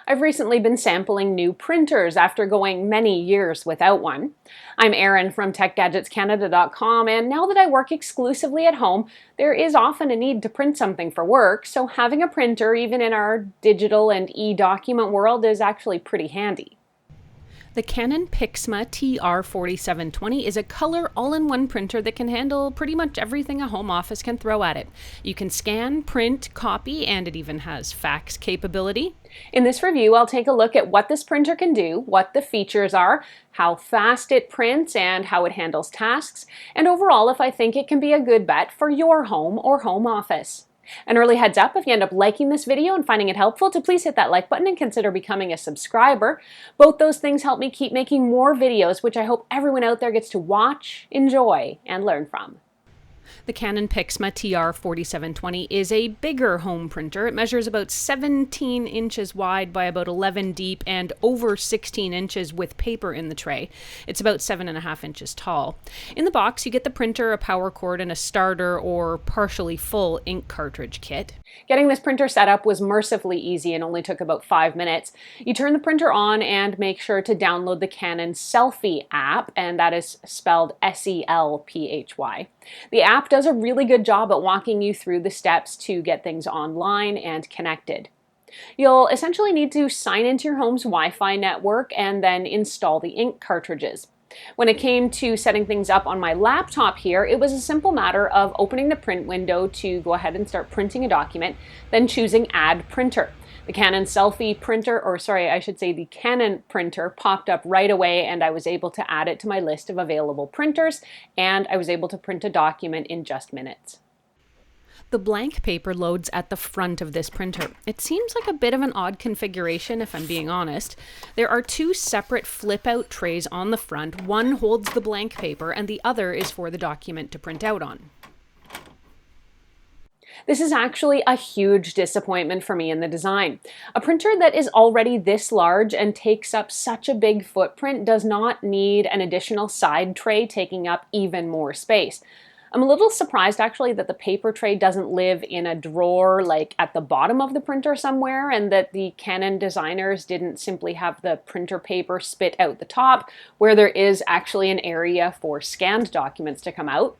I've recently been sampling new printers after going many years without one. I'm Erin from TechGadgetsCanada.com, and now that I work exclusively at home, there is often a need to print something for work, so having a printer, even in our digital and e-document world, is actually pretty handy. The Canon PIXMA TR4720 is a color all-in-one printer that can handle pretty much everything a home office can throw at it. You can scan, print, copy, and it even has fax capability. In this review, I'll take a look at what this printer can do, what the features are, how fast it prints, and how it handles tasks, and overall if I think it can be a good bet for your home or home office. An early heads up, if you end up liking this video and finding it helpful, to please hit that like button and consider becoming a subscriber. Both those things help me keep making more videos, which I hope everyone out there gets to watch, enjoy, and learn from. The Canon PIXMA TR4720 is a bigger home printer. It measures about 17 inches wide by about 11 deep and over 16 inches with paper in the tray. It's about 7.5 inches tall. In the box, you get the printer, a power cord, and a starter or partially full ink cartridge kit. Getting this printer set up was mercifully easy and only took about 5 minutes. You turn the printer on and make sure to download the Canon Selfie app, and that is spelled S-E-L-P-H-Y. The app does a really good job at walking you through the steps to get things online and connected. You'll essentially need to sign into your home's Wi-Fi network and then install the ink cartridges. When it came to setting things up on my laptop here, it was a simple matter of opening the print window to go ahead and start printing a document, then choosing Add Printer. The Canon Selfie printer, or sorry, I should say the Canon printer, popped up right away and I was able to add it to my list of available printers, and I was able to print a document in just minutes. The blank paper loads at the front of this printer. It seems like a bit of an odd configuration if I'm being honest. There are two separate flip-out trays on the front. One holds the blank paper and the other is for the document to print out on. This is actually a huge disappointment for me in the design. A printer that is already this large and takes up such a big footprint does not need an additional side tray taking up even more space. I'm a little surprised actually that the paper tray doesn't live in a drawer like at the bottom of the printer somewhere, and that the Canon designers didn't simply have the printer paper spit out the top where there is actually an area for scanned documents to come out.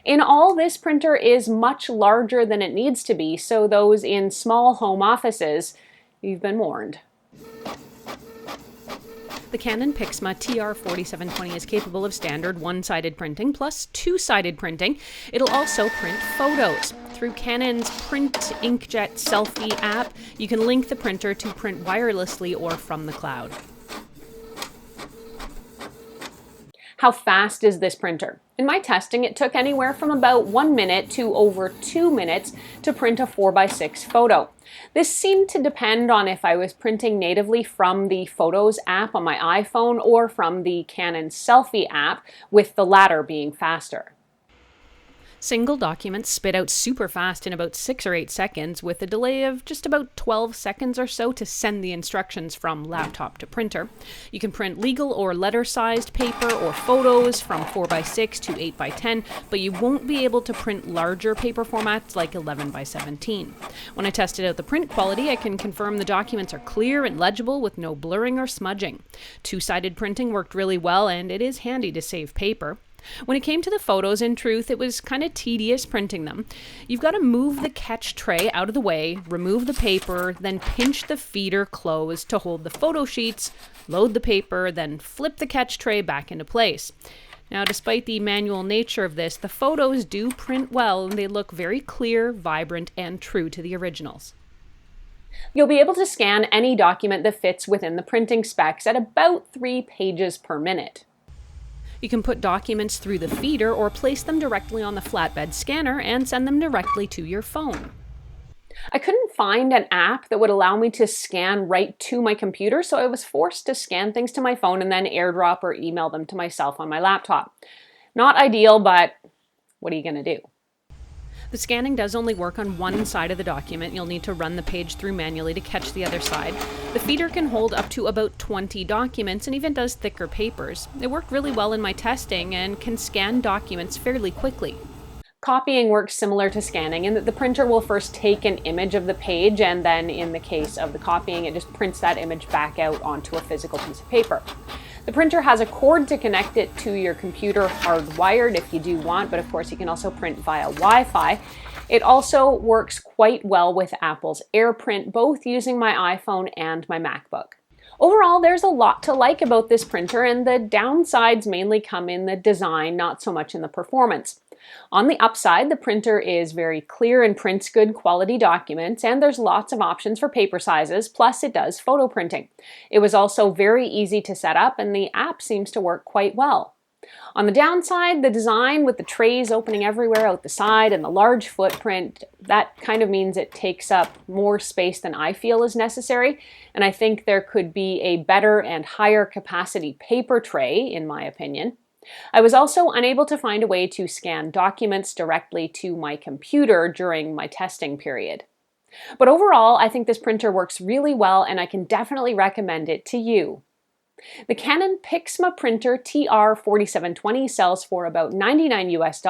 In all, this printer is much larger than it needs to be, so those in small home offices, you've been warned. The Canon PIXMA TR4720 is capable of standard one-sided printing plus two-sided printing. It'll also print photos. Through Canon's Print Inkjet Selfie app, you can link the printer to print wirelessly or from the cloud. How fast is this printer? In my testing, it took anywhere from about 1 minute to over 2 minutes to print a 4x6 photo. This seemed to depend on if I was printing natively from the Photos app on my iPhone or from the Canon Selfie app, with the latter being faster. Single documents spit out super fast in about 6 or 8 seconds, with a delay of just about 12 seconds or so to send the instructions from laptop to printer. You can print legal or letter-sized paper or photos from 4x6 to 8x10, but you won't be able to print larger paper formats like 11x17. When I tested out the print quality, I can confirm the documents are clear and legible with no blurring or smudging. Two-sided printing worked really well, and it is handy to save paper. When it came to the photos, in truth, it was kind of tedious printing them. You've got to move the catch tray out of the way, remove the paper, then pinch the feeder closed to hold the photo sheets, load the paper, then flip the catch tray back into place. Now, despite the manual nature of this, the photos do print well and they look very clear, vibrant, and true to the originals. You'll be able to scan any document that fits within the printing specs at about 3 pages per minute. You can put documents through the feeder or place them directly on the flatbed scanner and send them directly to your phone. I couldn't find an app that would allow me to scan right to my computer, so I was forced to scan things to my phone and then airdrop or email them to myself on my laptop. Not ideal, but what are you going to do? The scanning does only work on one side of the document. You'll need to run the page through manually to catch the other side. The feeder can hold up to about 20 documents and even does thicker papers. It worked really well in my testing and can scan documents fairly quickly. Copying works similar to scanning in that the printer will first take an image of the page, and then in the case of the copying, it just prints that image back out onto a physical piece of paper. The printer has a cord to connect it to your computer, hardwired if you do want, but of course you can also print via Wi-Fi. It also works quite well with Apple's AirPrint, both using my iPhone and my MacBook. Overall, there's a lot to like about this printer, and the downsides mainly come in the design, not so much in the performance. On the upside, the printer is very clear and prints good quality documents, and there's lots of options for paper sizes, plus it does photo printing. It was also very easy to set up, and the app seems to work quite well. On the downside, the design with the trays opening everywhere out the side and the large footprint, that kind of means it takes up more space than I feel is necessary, and I think there could be a better and higher capacity paper tray, in my opinion. I was also unable to find a way to scan documents directly to my computer during my testing period. But overall, I think this printer works really well, and I can definitely recommend it to you. The Canon PIXMA printer TR4720 sells for about $99 US,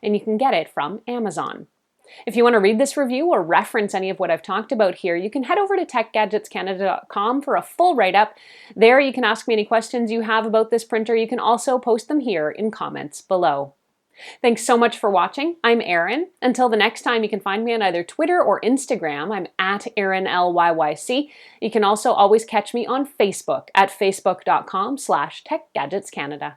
and you can get it from Amazon. If you want to read this review or reference any of what I've talked about here, you can head over to techgadgetscanada.com for a full write-up. There you can ask me any questions you have about this printer. You can also post them here in comments below. Thanks so much for watching. I'm Erin. Until the next time, you can find me on either Twitter or Instagram. I'm at Erin LYYC. You can also always catch me on Facebook at facebook.com/techgadgetscanada.